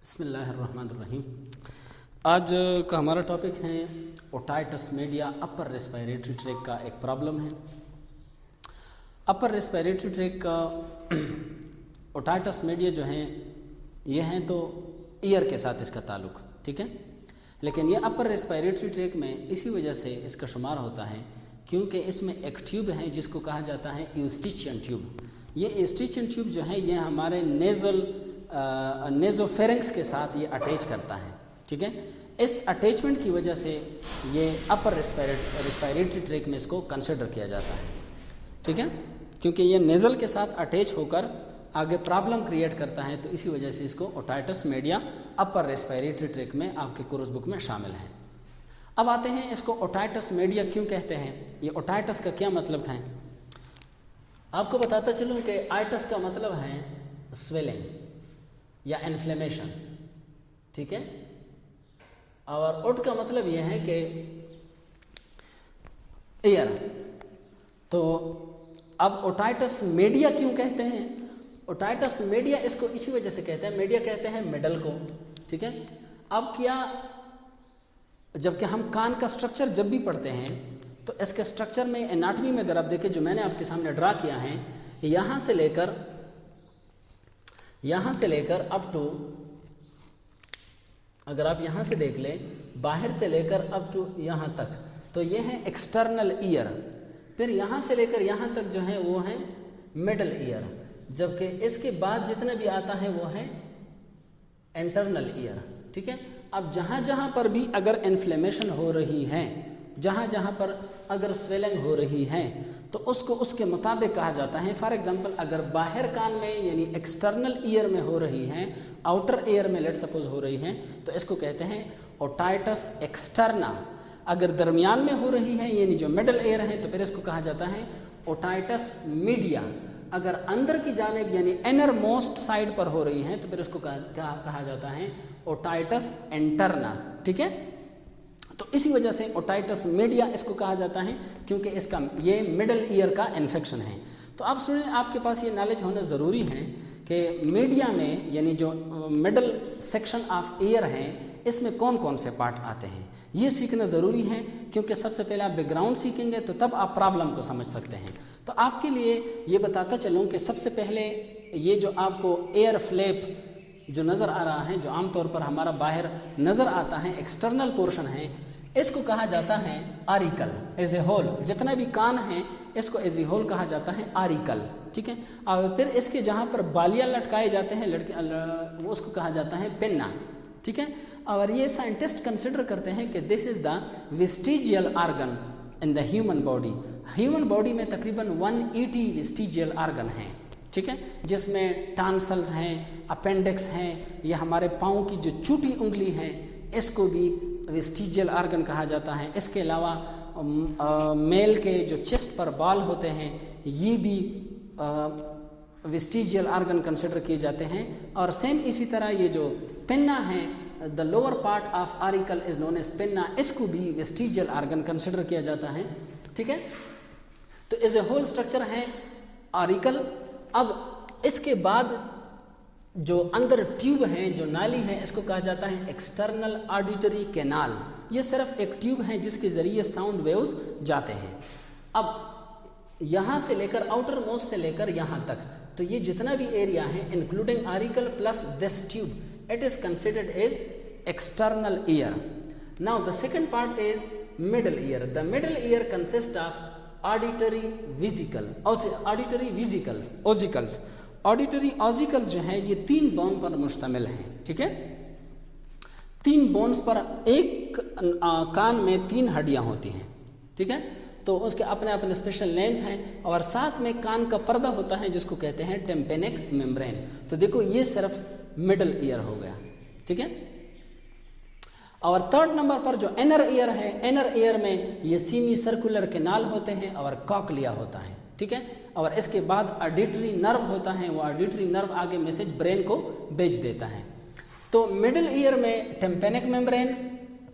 बिस्मिल्लाहिर्रहमानिर्रहीम। आज का हमारा टॉपिक है otitis media upper respiratory tract का एक प्रॉब्लम है। अपर रेस्पिरेटरी ट्रैक का ओटाइटस मीडिया जो है ये हैं तो ईयर के साथ इसका ताल्लुक़, ठीक है। लेकिन ये अपर रेस्पिरेटरी ट्रैक में इसी वजह से इसका शुमार होता है क्योंकि इसमें एक ट्यूब है जिसको कहा जाता है यूस्टिचियन ट्यूब। ये यूस्टिचियन ट्यूब जो है ये हमारे नेज़ोफेरिंक्स के साथ ये अटैच करता है, ठीक है। इस अटैचमेंट की वजह से ये अपर रेस्पिरेटरी ट्रैक में इसको कंसिडर किया जाता है, ठीक है, क्योंकि ये नेज़ल के साथ अटैच होकर आगे प्रॉब्लम क्रिएट करता है। तो इसी वजह से इसको otitis media upper respiratory tract में आपके कोर्स बुक में शामिल है। अब आते हैं इसको ओटाइटस मीडिया क्यों कहते हैं, ये ओटाइटस का क्या मतलब है। आपको बताता चलूँ कि आइटस का मतलब है स्वेलिंग या इन्फ्लेमेशन, ठीक है, और ओट का मतलब यह है कि एयर। तो अब ओटाइटस मीडिया क्यों कहते हैं, ओटाइटस मीडिया इसको इसी वजह से कहते हैं, मीडिया कहते हैं मिडल को, ठीक है। अब क्या, जबकि हम कान का स्ट्रक्चर जब भी पढ़ते हैं तो इसके स्ट्रक्चर में एनाटॉमी में अगर आप देखें जो मैंने आपके सामने ड्रा किया है, यहाँ से लेकर अप टू, अगर आप यहाँ से देख लें बाहर से लेकर अप टू यहाँ तक, तो ये है एक्सटर्नल ईयर। फिर यहाँ से लेकर यहाँ तक जो है वो है मिडल ईयर, जबकि इसके बाद जितना भी आता है वो है इंटरनल ईयर, ठीक है। अब जहाँ पर भी अगर इन्फ्लेमेशन हो रही है, जहाँ पर अगर स्वेलिंग हो रही है तो उसको उसके मुताबिक कहा जाता है। फॉर एग्जांपल अगर बाहर कान में यानी एक्सटर्नल ईयर में हो रही है, आउटर ईयर में लेट सपोज हो रही है, तो इसको कहते हैं ओटाइटस एक्सटर्ना। अगर दरमियान में हो रही है यानी जो मिडल ईयर है तो फिर इसको कहा जाता है ओटाइटस मीडिया। अगर अंदर की जानिब यानी इनर मोस्ट साइड पर हो रही है तो फिर उसको कहा जाता है ओटाइटस इंटरना, ठीक है। तो इसी वजह से ओटाइटस मीडिया इसको कहा जाता है क्योंकि इसका ये मिडल ईयर का इन्फेक्शन है। तो आप सुनिए, आपके पास ये नॉलेज होना ज़रूरी है कि मीडिया में यानी जो मिडल सेक्शन ऑफ ईयर है इसमें कौन कौन से पार्ट आते हैं, ये सीखना ज़रूरी है, क्योंकि सबसे पहले आप बैकग्राउंड सीखेंगे तो तब आप प्रॉब्लम को समझ सकते हैं। तो आपके लिए ये बताता चलूँ कि सबसे पहले ये जो आपको एयर फ्लैप जो नज़र आ रहा है, जो आमतौर पर हमारा बाहर नज़र आता है, एक्सटर्नल पोर्शन है, इसको कहा जाता है आरिकल एज ए होल। जितना भी कान है इसको एज ए होल कहा जाता है आरिकल, ठीक है। और फिर इसके जहाँ पर बालियाँ लटकाए जाते हैं लड़के, उसको कहा जाता है पेन्ना, ठीक है। और ये साइंटिस्ट कंसिडर करते हैं कि this is the vestigial organ in the human body. Human body में तकरीबन 180 वेस्टिजियल आर्गन हैं, ठीक है, जिसमें टांसल्स हैं, अपेंडिक्स हैं, या हमारे पाँव की जो छोटी उंगली है इसको भी वेस्टिजियल आर्गन कहा जाता है। इसके अलावा मेल के जो चेस्ट पर बाल होते हैं ये भी वेस्टिजियल आर्गन कंसिडर किए जाते हैं। और सेम इसी तरह ये जो पेन्ना है, the lower part of auricle is known as pinna, इसको भी वेस्टिजियल आर्गन कंसिडर किया जाता है, ठीक है। तो एज ए होल स्ट्रक्चर है आरिकल। अब इसके बाद जो अंदर ट्यूब है, जो नाली है, इसको कहा जाता है एक्सटर्नल ऑडिटरी कैनाल। ये सिर्फ एक ट्यूब है जिसके ज़रिए साउंड वेव्स जाते हैं। अब यहाँ से लेकर आउटर मोस्ट से लेकर यहाँ तक, तो ये जितना भी एरिया है including auricle plus this tube, it is considered as external ear. Now the second part is middle ear. The middle ear consist of auditory vesicles ossicles. Auditory ossicles जो है ये 3 बोन पर मुश्तमिल हैं, ठीक है। 3 बोन्स पर, एक कान में 3 हड्डियां होती हैं, ठीक है। तो उसके अपने अपने स्पेशल नेम्स हैं, और साथ में कान का पर्दा होता है जिसको कहते हैं टेम्पेनिक मेम्ब्रेन। तो देखो ये सिर्फ मिडल ईयर हो गया, ठीक है। और थर्ड नंबर पर जो इनर ईयर है, इनर ईयर में ये सीमी सर्कुलर कैनाल होते हैं और कॉक्लिया होता है, ठीक है। और इसके बाद ऑडिटरी नर्व होता है, वो ऑडिटरी नर्व आगे मैसेज ब्रेन को भेज देता है। तो मिडिल ईयर में टेम्पेनिक मेम्ब्रेन,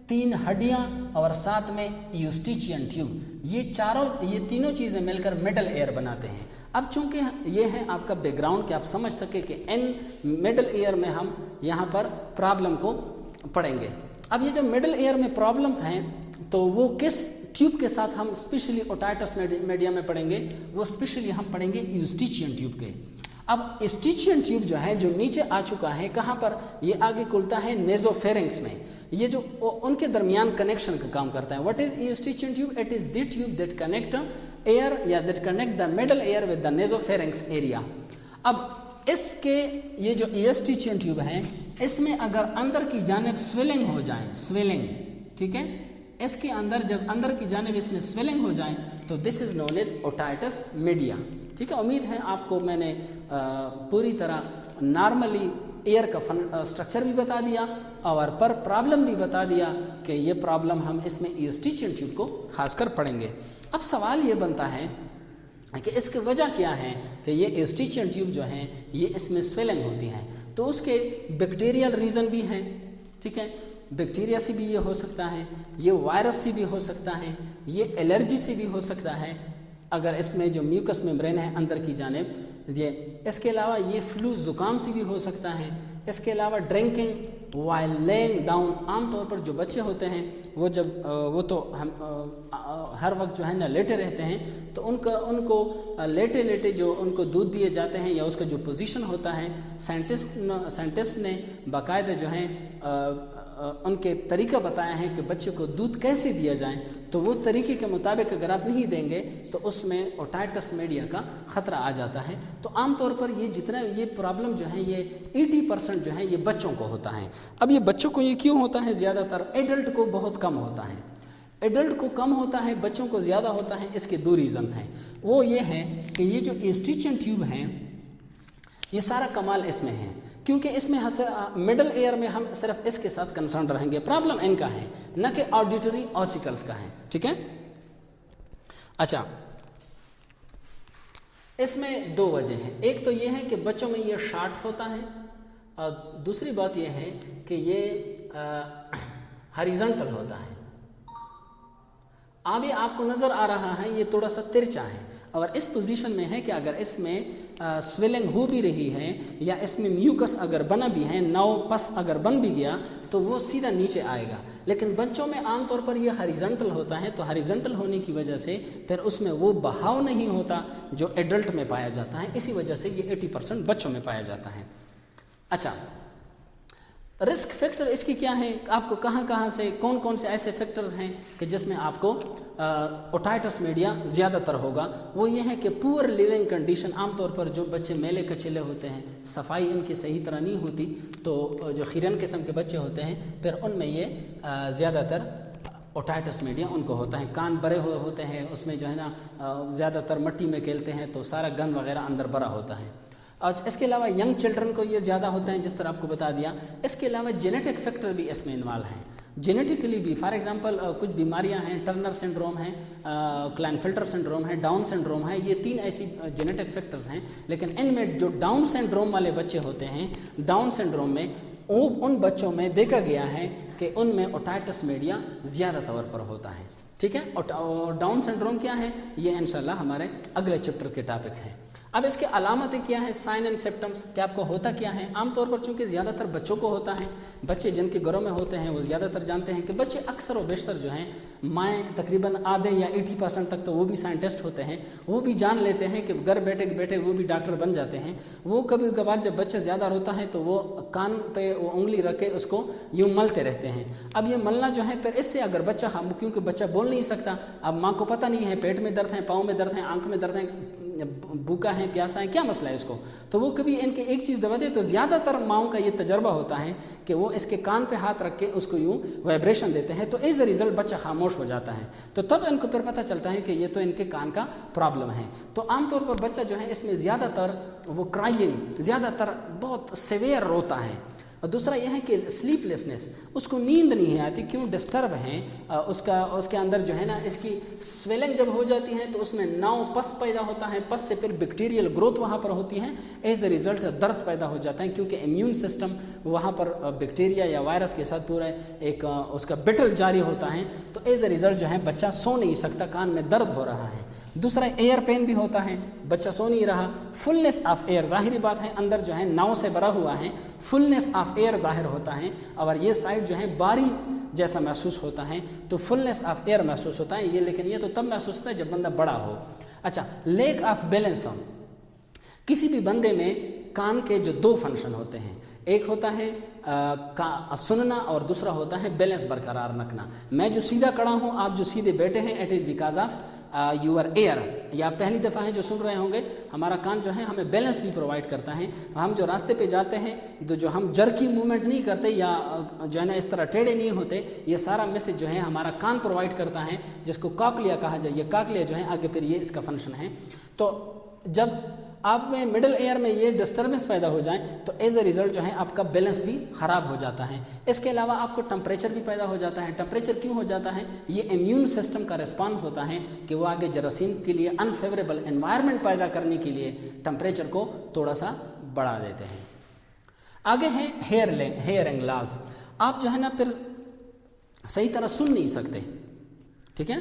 3 हड्डियाँ और साथ में यूस्टिचियन ट्यूब, ये तीनों चीज़ें मिलकर मिडल ईयर बनाते हैं। अब चूंकि ये है आपका बैकग्राउंड कि आप समझ सके कि इन मिडल ईयर में हम यहाँ पर प्रॉब्लम को पढ़ेंगे। अब ये जो मिडल ईयर में प्रॉब्लम्स हैं तो वो किस ट्यूब के साथ हम स्पेशली ओटाइटस मीडिया में पढ़ेंगे, वो स्पेशली हम पढ़ेंगे यूस्टिचियन ट्यूब के। अब यूस्टिचियन ट्यूब जो है जो नीचे आ चुका है, कहाँ पर ये आगे खुलता है नेजोफेरिंक्स में, ये जो उनके दरमियान कनेक्शन का काम करता है। What is eustachian tube? It is the tube that connect air या that connect the middle air with the nasopharynx area. अब इसके ये जो यूस्टिचियन ट्यूब है, इसमें अगर अंदर की जानिब स्वेलिंग हो जाए, स्वेलिंग, ठीक है, इसके अंदर जब अंदर की जानिब इसमें स्वेलिंग हो जाए तो this is known as otitis media. ठीक है, उम्मीद है आपको मैंने पूरी तरह नॉर्मली एयर का स्ट्रक्चर भी बता दिया और पर प्रॉब्लम भी बता दिया कि ये प्रॉब्लम हम इसमें यूस्टिचियन ट्यूब को खासकर पढ़ेंगे। अब सवाल ये बनता है कि इसकी वजह क्या है कि ये यूस्टिचियन ट्यूब जो है ये इसमें स्वेलिंग होती है। तो उसके बैक्टीरियल रीज़न भी हैं, ठीक है, बैक्टीरिया से भी ये हो सकता है, ये वायरस से भी हो सकता है, ये एलर्जी से भी हो सकता है अगर इसमें जो म्यूकस मेम्ब्रेन है अंदर की जानिब ये। इसके अलावा ये फ्लू ज़ुकाम से भी हो सकता है। इसके अलावा ड्रिंकिंग वाइल लेइंग डाउन, आमतौर पर जो बच्चे होते हैं वो जब वो तो हम हर वक्त जो है ना लेटे रहते हैं, तो उनको लेटे लेटे जो उनको दूध दिए जाते हैं या उसका जो पोजीशन होता है, साइंटिस्ट ने बाकायदा जो है उनके तरीका बताया है कि बच्चे को दूध कैसे दिया जाए। तो वो तरीके के मुताबिक अगर आप नहीं देंगे तो उसमें ओटाइटस मीडिया का ख़तरा आ जाता है। तो आमतौर पर ये जितना ये प्रॉब्लम जो है ये 80% जो है ये बच्चों को होता है। अब ये बच्चों को ये क्यों होता है ज़्यादातर, एडल्ट को बहुत कम होता है, एडल्ट को कम होता है, बच्चों को ज़्यादा होता है। इसके 2 रीज़न्स हैं। वो ये है कि ये जो यूस्टिचियन ट्यूब हैं ये सारा कमाल इसमें है क्योंकि इसमें मिडल एयर में हम सिर्फ इसके साथ कंसर्न रहेंगे। प्रॉब्लम इनका है न कि ऑडिटरी ऑसिकल्स का है, ठीक है। अच्छा, इसमें 2 वजह हैं। एक तो ये है कि बच्चों में ये शार्ट होता है और दूसरी बात ये है कि ये हॉरिजॉन्टल होता है। अभी आपको नज़र आ रहा है ये थोड़ा सा तिरछा है और इस पोजीशन में है कि अगर इसमें स्वेलिंग हो भी रही है या इसमें म्यूकस अगर बना भी है, नव पस अगर बन भी गया तो वो सीधा नीचे आएगा। लेकिन बच्चों में आमतौर पर ये हॉरिजॉन्टल होता है, तो हॉरिजॉन्टल होने की वजह से फिर उसमें वो बहाव नहीं होता जो एडल्ट में पाया जाता है। इसी वजह से ये 80% बच्चों में पाया जाता है। अच्छा, रिस्क फैक्टर इसकी क्या है, आपको कहाँ कहाँ से कौन कौन से ऐसे फैक्टर्स हैं कि जिसमें आपको ओटाइटस मीडिया ज़्यादातर होगा। वो ये है कि पुअर लिविंग कंडीशन, आमतौर पर जो बच्चे मेले कचेले होते हैं, सफाई इनकी सही तरह नहीं होती, तो जो खीरन किस्म के बच्चे होते हैं फिर उनमें ये ज़्यादातर ओटाइटस मीडिया उनको होता है। कान भरे हुए होते हैं, उसमें जो है ना ज़्यादातर मिट्टी में खेलते हैं तो सारा गंद वगैरह अंदर भरा होता है। और इसके अलावा यंग चिल्ड्रन को ये ज़्यादा होता है जिस तरह आपको बता दिया। इसके अलावा जेनेटिक फैक्टर भी इसमें इन्वॉल्व हैं, जेनेटिकली भी। फॉर एग्जांपल कुछ बीमारियां हैं, टर्नर सिंड्रोम है, क्लाइनफिल्टर सिंड्रोम है, डाउन सिंड्रोम है, ये 3 ऐसी जेनेटिक फैक्टर्स हैं। लेकिन इनमें जो डाउन सिंड्रोम वाले बच्चे होते हैं, डाउन सिंड्रोम में उन बच्चों में देखा गया है कि उनमें ओटाइटस मीडिया ज़्यादा तौर पर होता है, ठीक है। और डाउन सिंड्रोम क्या है ये इंशाल्लाह हमारे अगले चैप्टर के टॉपिक है। अब इसके अलामतें क्या है, साइन एंड सिम्टम्स, कि आपको होता क्या है। आमतौर पर चूंकि ज़्यादातर बच्चों को होता है, बच्चे जिनके घरों में होते हैं वो ज़्यादातर जानते हैं कि बच्चे अक्सर व बेशतर जो हैं, माएँ तकरीबन आधे या 80% तक तो वो भी साइंटिस्ट होते हैं, वो भी जान लेते हैं कि घर बैठे बैठे वो भी डॉक्टर बन जाते हैं। वो कभी कभार जब बच्चा ज़्यादा रोता है तो वो कान पे वो उंगली रख के उसको यूँ मलते रहते हैं। अब ये मलना जो है फिर इससे अगर बच्चा, हम क्योंकि बच्चा बोल नहीं सकता, अब माँ को पता नहीं है पेट में दर्द है, पाँव में दर्द है, आँख में दर्द है, भूखा है, प्यासा है, क्या मसला है इसको, तो वो कभी इनके एक चीज़ दबा दे। तो ज़्यादातर माओं का ये तजर्बा होता है कि वो इसके कान पे हाथ रख के उसको यूँ वाइब्रेशन देते हैं, तो एज अ रिज़ल्ट बच्चा खामोश हो जाता है। तो तब इनको फिर पता चलता है कि ये तो इनके कान का प्रॉब्लम है। तो आमतौर पर बच्चा जो है इसमें ज़्यादातर वो क्राइंग, ज़्यादातर बहुत सेवेयर रोता है। और दूसरा यह है कि स्लीपलेसनेस, उसको नींद नहीं आती, क्यों, डिस्टर्ब हैं, उसके अंदर जो है ना इसकी स्वेलिंग जब हो जाती है तो उसमें नाव पस पैदा होता है, पस से फिर बैक्टीरियल ग्रोथ वहाँ पर होती है, एज ए रिजल्ट दर्द पैदा हो जाता है, क्योंकि इम्यून सिस्टम वहाँ पर बैक्टीरिया या वायरस के साथ पूरा एक उसका बैटल जारी होता है, तो एज ए रिजल्ट जो है बच्चा सो नहीं सकता, कान में दर्द हो रहा है। दूसरा एयर पेन भी होता है, बच्चा सो नहीं रहा। फुलनेस ऑफ एयर, जाहिर बात है अंदर जो है नाव से भरा हुआ है, फुलनेस ऑफ एयर जाहिर होता है, और ये साइड जो है बारी जैसा महसूस होता है, तो फुलनेस ऑफ एयर महसूस होता है ये, लेकिन ये तो तब महसूस होता है जब बंदा बड़ा हो। अच्छा, लेक ऑफ बैलेंस, किसी भी बंदे में कान के जो दो फंक्शन होते हैं, एक होता है सुनना और दूसरा होता है बैलेंस बरकरार रखना। मैं जो सीधा खड़ा हूँ, आप जो सीधे बैठे हैं, it is because of your ear, या पहली दफ़ा है जो सुन रहे होंगे, हमारा कान जो है हमें बैलेंस भी प्रोवाइड करता है। हम जो रास्ते पे जाते हैं तो जो हम जर्की मूवमेंट नहीं करते या जो है ना इस तरह टेढ़े नहीं होते, ये सारा मैसेज जो है हमारा कान प्रोवाइड करता है, जिसको कॉकलिया कहा जाए। ये कॉकलिया जो है आगे फिर ये इसका फंक्शन है। तो जब आप में मिडल एयर में ये डिस्टर्बेंस पैदा हो जाए तो एज ए रिज़ल्ट जो है आपका बैलेंस भी ख़राब हो जाता है। इसके अलावा आपको टेम्परेचर भी पैदा हो जाता है। टेम्परेचर क्यों हो जाता है? ये इम्यून सिस्टम का रिस्पॉन्स होता है कि वो आगे जरासीम के लिए अनफेवरेबल एनवायरनमेंट पैदा करने के लिए टेम्परेचर को थोड़ा सा बढ़ा देते हैं। आगे है हेयर एंगलाज। आप जो है ना फिर सही तरह सुन नहीं सकते, ठीक है।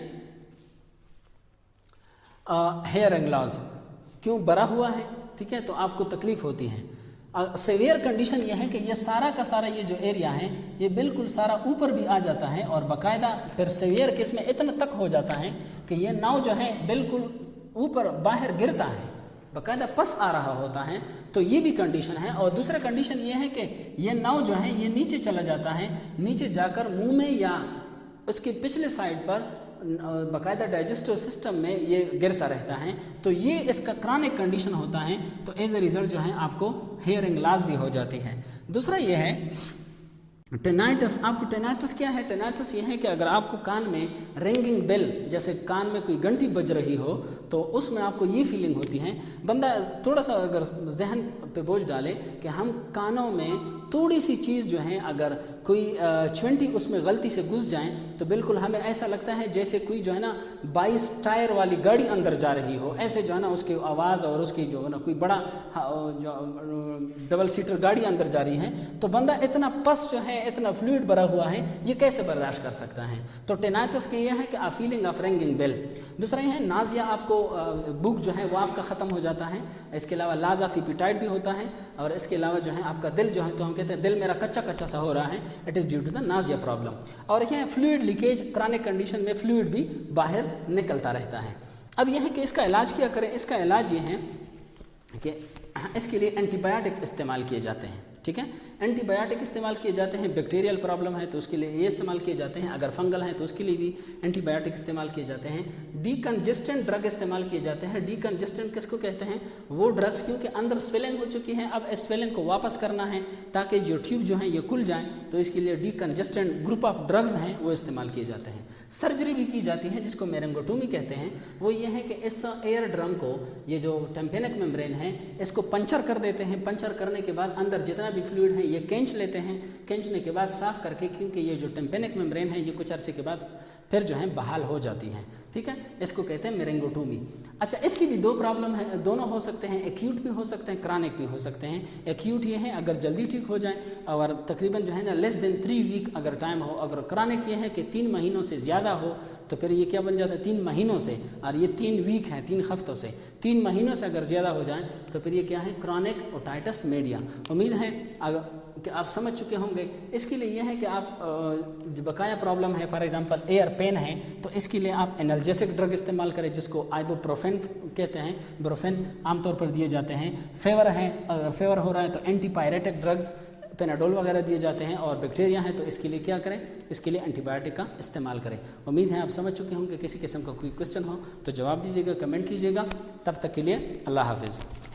हेयर एंगलाज क्यों बड़ा हुआ है, ठीक है, तो आपको तकलीफ होती है। सेवियर कंडीशन ये है कि ये सारा का सारा ये जो एरिया है ये बिल्कुल सारा ऊपर भी आ जाता है, और बाकायदा फिर सेवियर केस में इतना तक हो जाता है कि ये नाव जो है बिल्कुल ऊपर बाहर गिरता है, बाकायदा पस आ रहा होता है। तो ये भी कंडीशन है। और दूसरा कंडीशन ये है कि ये नाव जो है ये नीचे चला जाता है, नीचे जाकर मुंह में या उसके पिछले साइड पर बाकायदा डाइजेस्टिव सिस्टम में ये गिरता रहता है। तो ये इसका क्रॉनिक कंडीशन होता है। तो एज ए रिज़ल्ट जो है आपको हेयर एंगलाज भी हो जाती है। दूसरा ये है टेनाइटस। आपको टेनाइटस क्या है? टेनाइटस ये है कि अगर आपको कान में रिंगिंग बेल, जैसे कान में कोई घंटी बज रही हो, तो उसमें आपको ये फीलिंग होती है। बंदा थोड़ा सा अगर जहन पे बोझ डाले कि हम कानों में थोड़ी सी चीज़ जो है अगर कोई 20 उसमें गलती से घुस जाएं तो बिल्कुल हमें ऐसा लगता है जैसे कोई जो है ना 22 टायर वाली गाड़ी अंदर जा रही हो, ऐसे जो है ना उसकी आवाज़ और उसकी जो है ना कोई बड़ा जो डबल सीटर गाड़ी अंदर जा रही है, तो बंदा इतना पस जो है, इतना फ्लूइड भरा हुआ है, ये कैसे बर्दाश्त कर सकता है? तो टेनाइटस के ये है कि आ फीलिंग ऑफ रिंगिंग बेल। दूसरा ये है नाजिया, आपको बुक जो है वो आपका ख़त्म हो जाता है। इसके अलावा लाज ऑफ एपिटाइट भी होता है। और इसके अलावा जो है आपका दिल जो है, तो हम कहते हैं दिल मेरा कच्चा कच्चा सा हो रहा है, it is due to the nausea problem. और यह फ्लूइड लीकेज, क्रॉनिक कंडीशन में फ्लूइड भी बाहर निकलता रहता है। अब यह है कि इसका इलाज क्या करें? इसका इलाज ये है कि इसके लिए एंटीबायोटिक इस्तेमाल किए जाते हैं, ठीक है। एंटीबायोटिक इस्तेमाल किए जाते हैं। बैक्टीरियल प्रॉब्लम है तो उसके लिए ये इस्तेमाल किए जाते हैं। अगर फंगल है तो उसके लिए भी एंटीबायोटिक इस्तेमाल किए जाते हैं। डीकंजेस्टेंट ड्रग इस्तेमाल किए जाते हैं। डीकंजेस्टेंट किसको कहते हैं? वो ड्रग्स क्योंकि अंदर स्वेलिंग हो चुकी है, अब इस स्वेलिंग को वापस करना है ताकि जो ट्यूब जो है ये खुल जाए, तो इसके लिए डीकंजेस्टेंट ग्रुप ऑफ ड्रग्स हैं वो इस्तेमाल किए जाते हैं। सर्जरी भी की जाती है जिसको मेरिंगोटोमी कहते हैं। वो ये है कि इस एयर ड्रम को, ये जो टेम्पेनिक मेम्ब्रेन है, इसको पंचर कर देते हैं। पंचर करने के बाद अंदर जितना भी फ्लूइड है ये खींच लेते हैं। खींचने के बाद साफ़ करके, क्योंकि ये जो टेम्पेनिक मेम्ब्रेन है ये कुछ अरसे के बाद फिर जो है बहाल हो जाती है, ठीक है। इसको कहते हैं मेरिंगोटोमी। अच्छा, इसकी भी दो प्रॉब्लम है, दोनों हो सकते हैं, एक्यूट भी हो सकते हैं, क्रॉनिक भी हो सकते हैं। एक्यूट ये है अगर जल्दी ठीक हो जाए और तकरीबन जो है ना लेस देन 3 वीक अगर टाइम हो। अगर क्रॉनिक ये है कि 3 महीनों से ज़्यादा हो, तो फिर ये क्या बन जाता है? 3 महीनों से, और ये 3 वीक है, 3 हफ्तों से, 3 महीनों से अगर ज़्यादा हो जाए तो फिर ये क्या है? Chronic otitis media. उम्मीद है कि आप समझ चुके होंगे। इसके लिए यह है कि आप जो बकाया प्रॉब्लम है, फॉर एग्जांपल एयर पेन है, तो इसके लिए आप एनाल्जेसिक ड्रग इस्तेमाल करें जिसको आइबुप्रोफेन कहते हैं। ब्रोफेन आमतौर पर दिए जाते हैं। फेवर है, अगर फेवर हो रहा है तो एंटीपायरेटिक ड्रग्स, पेनाडोल वगैरह दिए जाते हैं। और बैक्टीरिया है तो इसके लिए क्या करें? इसके लिए एंटीबायोटिक का इस्तेमाल करें। उम्मीद है आप समझ चुके होंगे। किसी किस्म का कोई क्वेश्चन हो तो जवाब दीजिएगा, कमेंट कीजिएगा। तब तक के लिए अल्लाह हाफिज़।